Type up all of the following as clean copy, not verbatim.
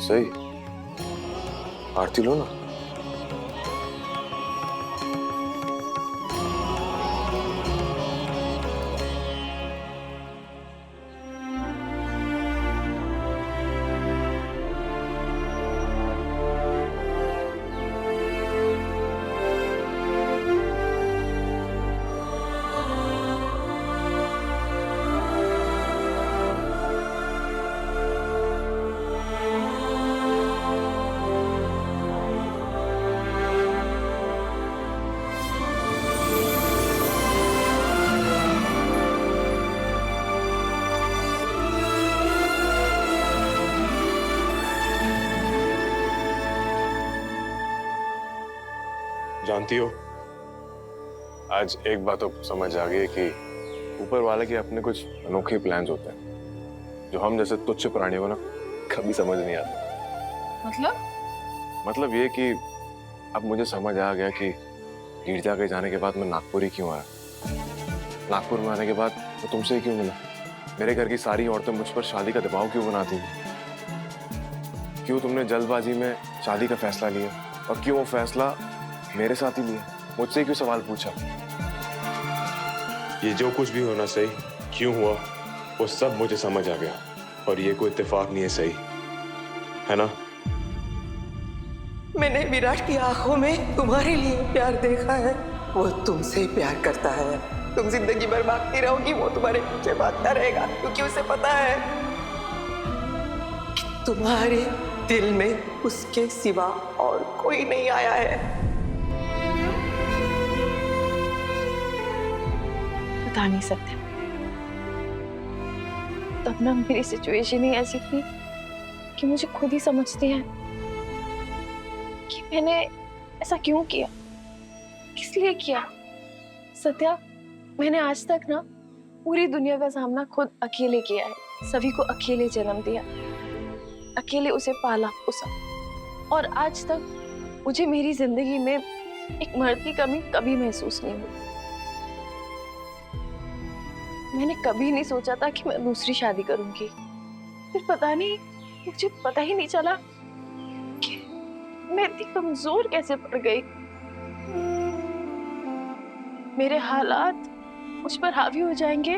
सही, आरती लो ना। जानती हो, आज एक बात तो समझ आ गई कि ऊपर वाले के अपने कुछ अनोखे प्लान्स होते हैं जो हम जैसे तुच्छ प्राणियों को ना कभी समझ नहीं आते। मतलब ये कि अब मुझे समझ आ गया कि गिरजा के जाने के बाद मैं नागपुर ही क्यों आया। नागपुर में आने के बाद मैं तुमसे ही क्यों मिला। मेरे घर की सारी औरतें मुझ पर शादी का दबाव क्यों बनाती थी। क्यों तुमने जल्दबाजी में शादी का फैसला लिया और क्यों वो फैसला मेरे साथ ही लिया। मुझसे क्यों सवाल पूछा। ये जो कुछ भी होना सही क्यों हुआ वो सब मुझे समझ आ गया और ये कोई इत्तेफाक नहीं है, सही है ना। मैंने विराट की आंखों में तुम्हारे लिए प्यार देखा है। वो तुमसे ही प्यार करता है। तुम जिंदगी भर भागती रहोगी, वो तुम्हारे पीछे भागता रहेगा क्योंकि उसे पता है कि तुम्हारे दिल में उसके सिवा और कोई नहीं आया है। बता नहीं सकते, तब ना मेरी सिचुएशन ही ऐसी थी कि मुझे खुद ही समझती है कि मैंने ऐसा क्यों किया, किस लिए किया। सत्या, मैंने आज तक ना पूरी दुनिया का सामना खुद अकेले किया है। सभी को अकेले जन्म दिया, अकेले उसे पाला पोसा, और आज तक मुझे मेरी जिंदगी में एक मर्द की कमी कभी महसूस नहीं हुई। मैंने कभी नहीं सोचा था कि मैं दूसरी शादी करूंगी। फिर पता नहीं, मुझे पता ही नहीं चला कि मैं इतनी कमजोर कैसे पड़ गई। मेरे हालात मुझ पर हावी हो जाएंगे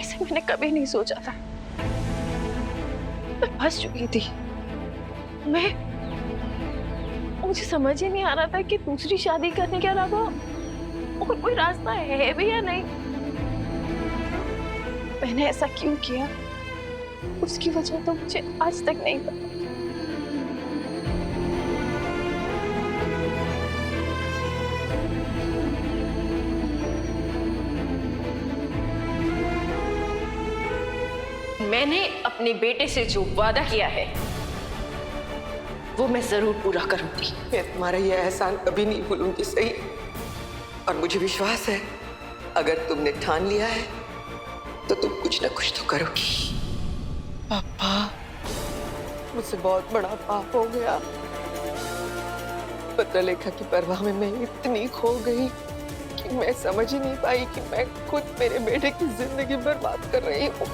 ऐसे मैंने कभी नहीं सोचा था। मैं फंस चुकी थी। मुझे समझ ही नहीं आ रहा था कि दूसरी शादी करने के अलावा और कोई रास्ता है भी या नहीं। मैंने ऐसा क्यों किया, उसकी वजह तो मुझे आज तक नहीं पता। मैंने अपने बेटे से जो वादा किया है वो मैं जरूर पूरा करूंगी। मैं तुम्हारा ये एहसान कभी नहीं भूलूंगी, सही। और मुझे विश्वास है अगर तुमने ठान लिया है तो तुम कुछ ना कुछ तो करोगी। पापा, मुझसे बहुत बड़ा पाप हो गया। पत्रलेखा की परवाह में मैं इतनी खो गई कि मैं समझ ही नहीं पाई कि मैं खुद मेरे बेटे की जिंदगी बर्बाद कर रही हूँ।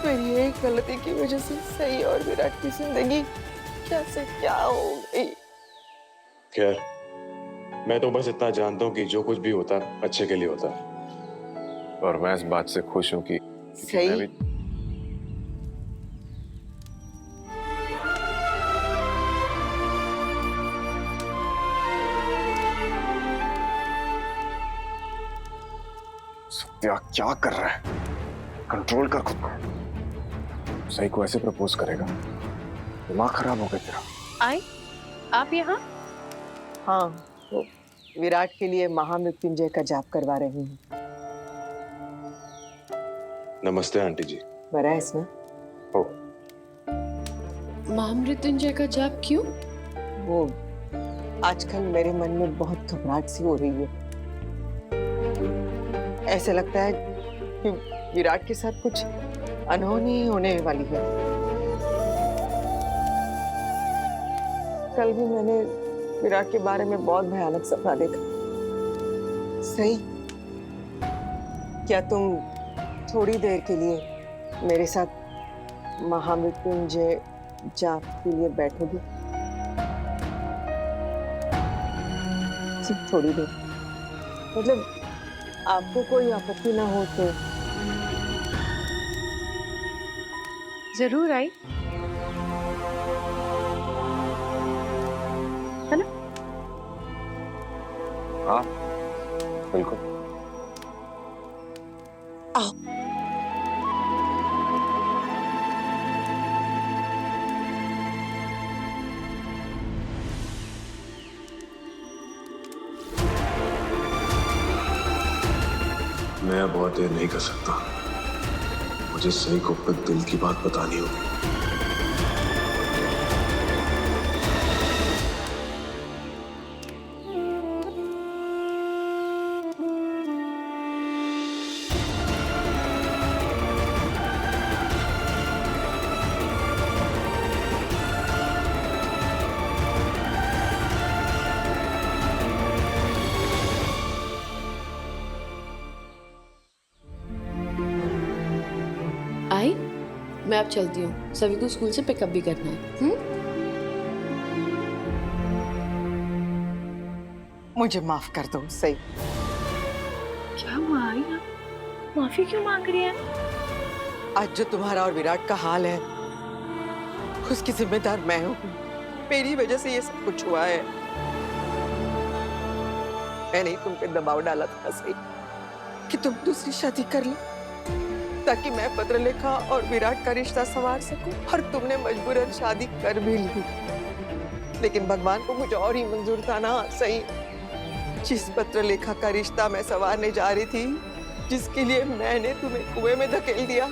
मेरी एक गलती की वजह से सही और विराट की जिंदगी कैसे क्या हो गई। खैर, मैं तो बस इतना जानता हूँ कि जो कुछ भी होता अच्छे के लिए होता। और मैं इस बात से खुश हूं कि सही। मैं भी सत्या क्या कर रहा है। कंट्रोल कर खुद को। सही को ऐसे प्रपोज करेगा, दिमाग खराब हो गया तेरा। आई, आप यहाँ? हाँ, तो विराट के लिए महामृत्युंजय का जाप करवा रही हूँ। नमस्ते आंटी जी। बराइस ना? हो, महामृत्युंजय का जाप क्यों? वो आजकल मेरे मन में बहुत घबराहट सी हो रही है। ऐसा लगता है कि विराट के साथ कुछ अनहोनी होने वाली है। कल भी मैंने विराट के बारे में बहुत भयानक सपना देखा। सही, क्या तुम थोड़ी देर के लिए मेरे साथ महामृत्युंजय जाप के लिए बैठोगे? सिर्फ थोड़ी देर, मतलब आपको कोई आपत्ति ना हो तो। जरूर आई, है ना? हाँ बिल्कुल। आओ। मैं अब बहुत देर नहीं कर सकता। मुझे सही को अपने दिल की बात बतानी होगी। आई, मैं अब चलती हूँ। सभी को स्कूल से पिकअप भी करना है। मुझे माफ कर दो सही। क्या हुआ आई? आप माफी क्यों मांग रही है? आज जो तुम्हारा और विराट का हाल है उसकी जिम्मेदार मैं हूँ। मेरी वजह से ये सब कुछ हुआ है। मैंने ही तुम पे दबाव डाला था सही कि तुम दूसरी शादी कर लो ताकि मैं पत्रलेखा और विराट का रिश्ता संवार सकूं, और तुमने मजबूरन शादी कर भी ली। लेकिन भगवान को कुछ और ही मंजूर था ना सही। जिस पत्रलेखा का रिश्ता मैं संवारने जा रही थी, जिसके लिए मैंने तुम्हें कुएं में धकेल दिया,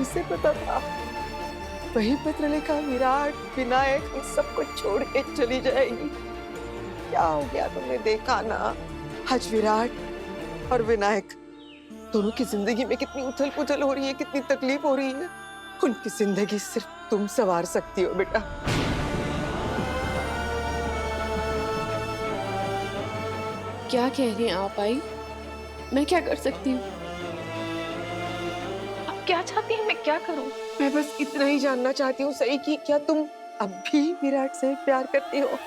इसे पता था वही पत्रलेखा विराट विनायक हम सबको छोड़ के चली जाएगी। क्या हो गया तुमने देखा ना, आज विराट और विनायक दोनों की जिंदगी में कितनी उथल पुथल हो रही है, कितनी तकलीफ हो रही है। उनकी जिंदगी सिर्फ तुम संवार सकती हो बेटा। क्या कह रही हैं आप आई? मैं क्या कर सकती हूँ? आप क्या चाहती हैं मैं क्या करूं? मैं बस इतना ही जानना चाहती हूँ सही कि क्या तुम अब भी विराट से प्यार करती हो?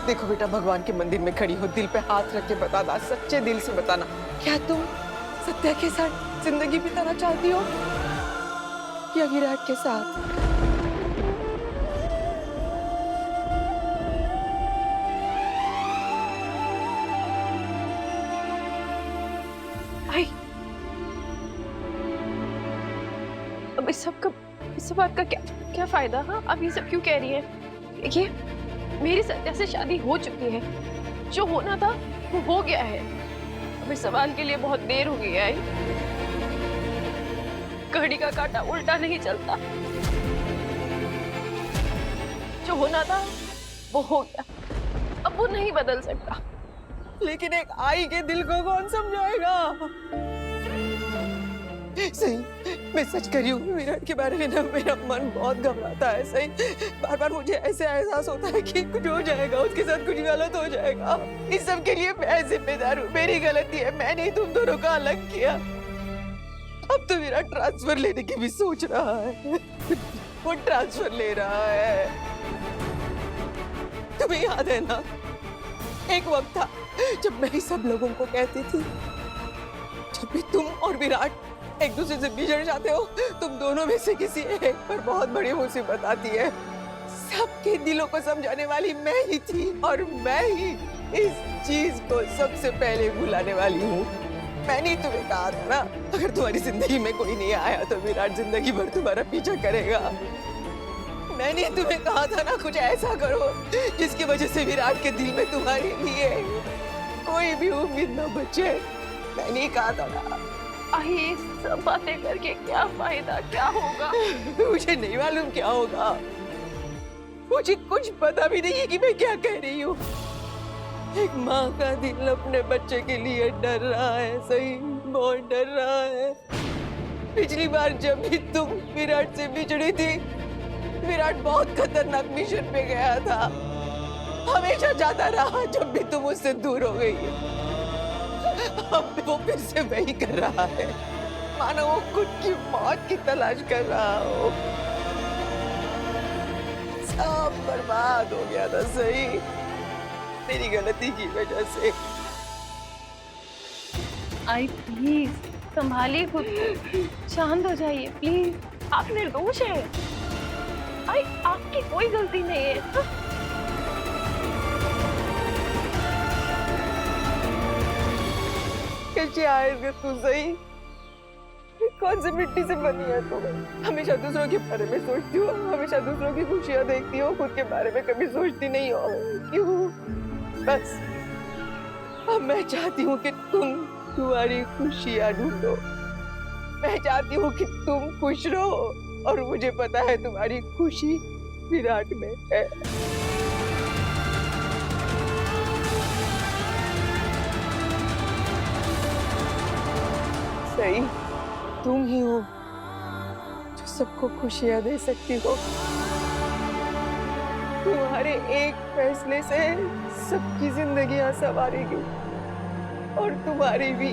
देखो बेटा, भगवान के मंदिर में खड़ी हो, दिल पे हाथ रख के बताना, सच्चे दिल से बताना, क्या तुम सत्या के साथ जिंदगी बिताना चाहती हो या विराट के साथ? आई, अब इस सब बात का क्या फायदा? हाँ, अब ये सब क्यों कह रही है? देखिए, मेरी सत्या से शादी हो चुकी है। जो होना था वो हो गया है। अब इस सवाल के लिए बहुत देर हो गई है। आई, घड़ी का कांटा उल्टा नहीं चलता। जो होना था वो हो गया, अब वो नहीं बदल सकता। लेकिन एक आई के दिल को कौन समझाएगा? सही, मैं सच कर रही हूँ। विराट के बारे में ना मेरा मन बहुत घबराता है सही। बार बार मुझे ऐसे एहसास होता है कि कुछ हो जाएगा, उसके साथ कुछ गलत हो जाएगा। इस सब के लिए मैं जिम्मेदार हूँ, मेरी गलती है। मैंने ही तुम दोनों को अलग किया। अब तो विराट ट्रांसफर लेने की भी सोच रहा है। वो ट्रांसफर ले रहा है। तुम्हें याद है ना, एक वक्त था जब मैं ही सब लोगों को कहती थी, जब भी तुम और विराट एक दूसरे से बिछड़ जाते हो, तुम दोनों में से किसी एक पर बहुत बड़ी मुसीबत आती है। सबके दिलों को समझाने वाली मैं ही थी, और मैं ही इस चीज को सबसे पहले भुलाने वाली हूँ। मैंने ही तुम्हें कहा था ना, अगर तुम्हारी जिंदगी में कोई नहीं आया तो विराट जिंदगी भर तुम्हारा पीछा करेगा। मैंने ही तुम्हें कहा था ना, कुछ ऐसा करो जिसकी वजह से विराट के दिल में तुम्हारे लिए कोई भी उम्मीद न बचे। मैंने ही कहा था ना। आई, सब बातें करके क्या फायदा, क्या होगा? मुझे नहीं मालूम क्या होगा। मुझे कुछ पता भी नहीं है कि मैं क्या कह रही हूँ। एक माँ का दिल अपने बच्चे के लिए डर रहा है सही, बहुत डर रहा है। पिछली बार जब भी तुम विराट से बिछड़ी थी, विराट बहुत खतरनाक मिशन पे गया था, हमेशा जाता रहा जब भी तुम उससे दूर हो गई। अब वो फिर से वही कर रहा है, मानो वो खुद की मौत की तलाश कर रहा हो। सब बर्बाद हो गया था सही, मेरी गलती की वजह से। आई प्लीज संभालिए खुद को, शांत हो जाइए प्लीज। आप निर्दोष हैं। आई आपकी कोई गलती नहीं है। कैसे आएगा तू सही? कौन सी मिट्टी से बनी है तू? हमेशा दूसरों के बारे में सोचती हो, हमेशा दूसरों की खुशियां देखती हो, खुद के बारे में कभी सोचती नहीं हो। क्यों? बस अब मैं चाहती हूँ कि तुम तुम्हारी खुशियां ढूंढो। मैं चाहती हूँ कि तुम खुश रहो, और मुझे पता है तुम्हारी खुशी विराट में है। सही, तुम ही हो जो सबको खुशियां दे सकती हो। तुम्हारे एक फैसले से सबकी जिंदगियां संवारेगी, और तुम्हारी भी।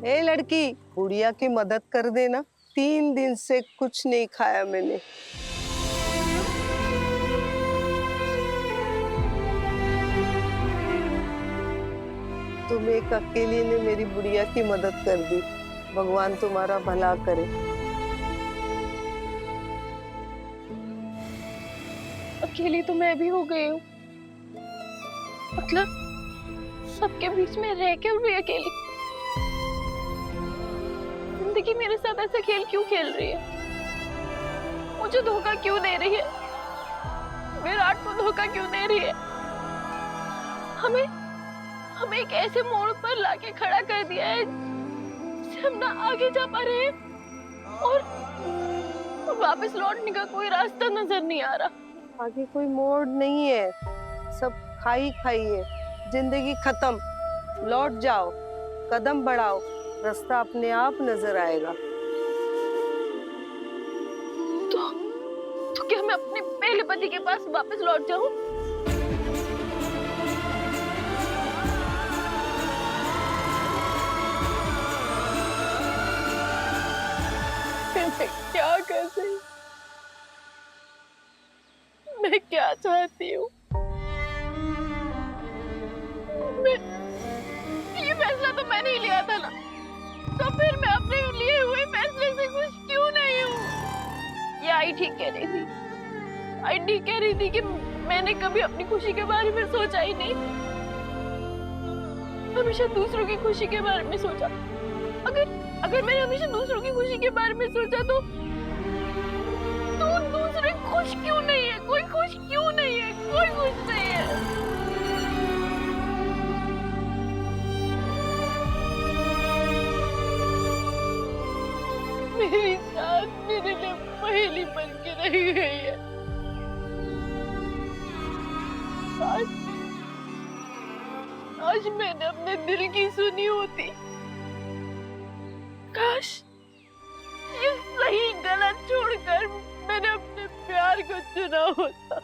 ए लड़की, गुड़िया की मदद कर देना। 3 दिन से कुछ नहीं खाया मैंने। तुम एक अकेली ने मेरी बुढ़िया की मदद कर दी। भगवान तुम्हारा भला करे। अकेली तो मैं भी हो गई हूँ, मतलब सबके बीच में रह के भी अकेली। जिंदगी मेरे साथ ऐसा खेल क्यों खेल रही है? मुझे धोखा क्यों दे रही है? विराट को धोखा क्यों दे रही है? हमें एक ऐसे मोड़ पर लाके खड़ा कर दिया है जिससे हम ना आगे जा पा रहे हैं, और वापस लौटने का कोई रास्ता नजर नहीं आ रहा। आगे कोई मोड़ नहीं है, सब खाई खाई है। जिंदगी खत्म। लौट जाओ, कदम बढ़ाओ, रास्ता अपने आप नजर आएगा। तो क्या मैं अपने पहले पति के पास वापस लौट जाऊं? मैं क्या कर सकती? मैं क्या चाहती हूँ? ये फैसला तो मैंने ही लिया था ना, तो फिर मैं अपने लिए हुए फैसले से खुश क्यों नहीं हूँ? ये आई ठीक कह रही थी। आई ठीक कह रही थी कि मैंने कभी अपनी खुशी के बारे में सोचा ही नहीं, हमेशा दूसरों की खुशी के बारे में सोचा। अगर मैंने हमेशा दूसरों की खुशी के बारे में सोचा तो दूसरे खुश क्यों नहीं है? कोई खुश क्यों नहीं है? कोई खुश नहीं है। मेरी साथ मेरे लिए पहेली बन के रह गई है। आज मैंने अपने दिल की सुनी होती। काश ये सही गलत छोड़कर मैंने अपने प्यार को चुना होता।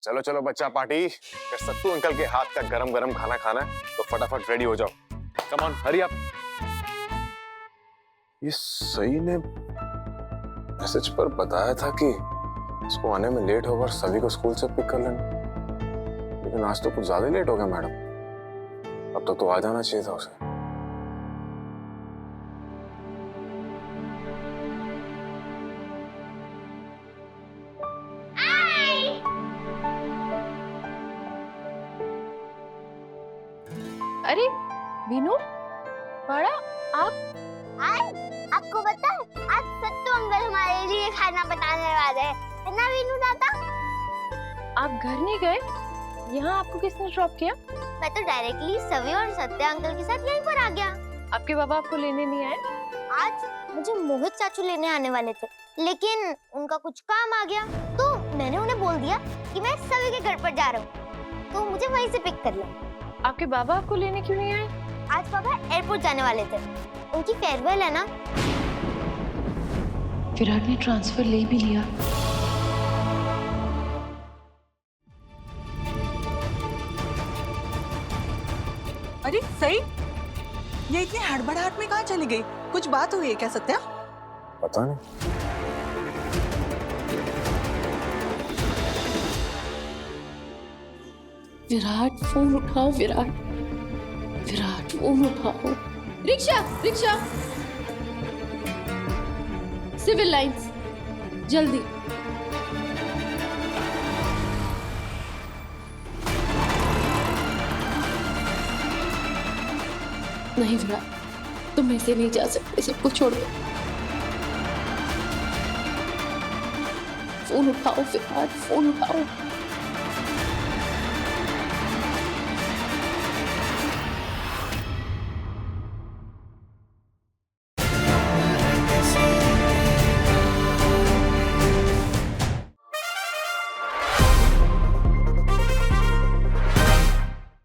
चलो चलो बच्चा पार्टी, अगर सत्तू अंकल के हाथ का गरम गरम खाना खाना है तो फटाफट रेडी हो जाओ। Come on hurry up. ये सही ने मैसेज पर बताया था कि इसको आने में लेट होगा और सभी को स्कूल से पिक कर लेना, लेकिन आज तो कुछ ज्यादा लेट हो गया मैडम। अब तो आ जाना चाहिए था उसे। अरे वीनू, बड़ा आप आपको पता है आज सत्तू अंकल हमारे लिए खाना बनाने वाले हैं, है ना वीनू दादा? आप घर नहीं गए? यहाँ आपको किसने ड्रॉप किया? मैं तो डायरेक्टली सवी और सत्या अंकल के साथ यहीं पर आ गया। आपके बाबा आपको लेने नहीं आए? आज मुझे मोहित चाचू लेने आने वाले थे, लेकिन उनका कुछ काम आ गया, तो मैंने उन्हें बोल दिया कि मैं सवी के घर पर जा रहा हूँ, तो मुझे वहीं से पिक कर लिया। आपके बाबा आपको लेने क्यों नहीं आए? आज पापा एयरपोर्ट जाने वाले थे, उनकी फेयरवेल है ना। विराट ने ट्रांसफर ले भी लिया। अरे सही, ये इतनी हड़बड़ाहट में कहाँ चली गई? कुछ बात हुई है क्या सत्या? पता नहीं। विराट फोन उठाओ, विराट विराट फोन उठाओ। रिक्शा रिक्शा, सिविल लाइंस, जल्दी। नहीं विराट, तुम ऐसे नहीं जा सकते, सबको छोड़ दो। फोन उठाओ विराट, फोन उठाओ।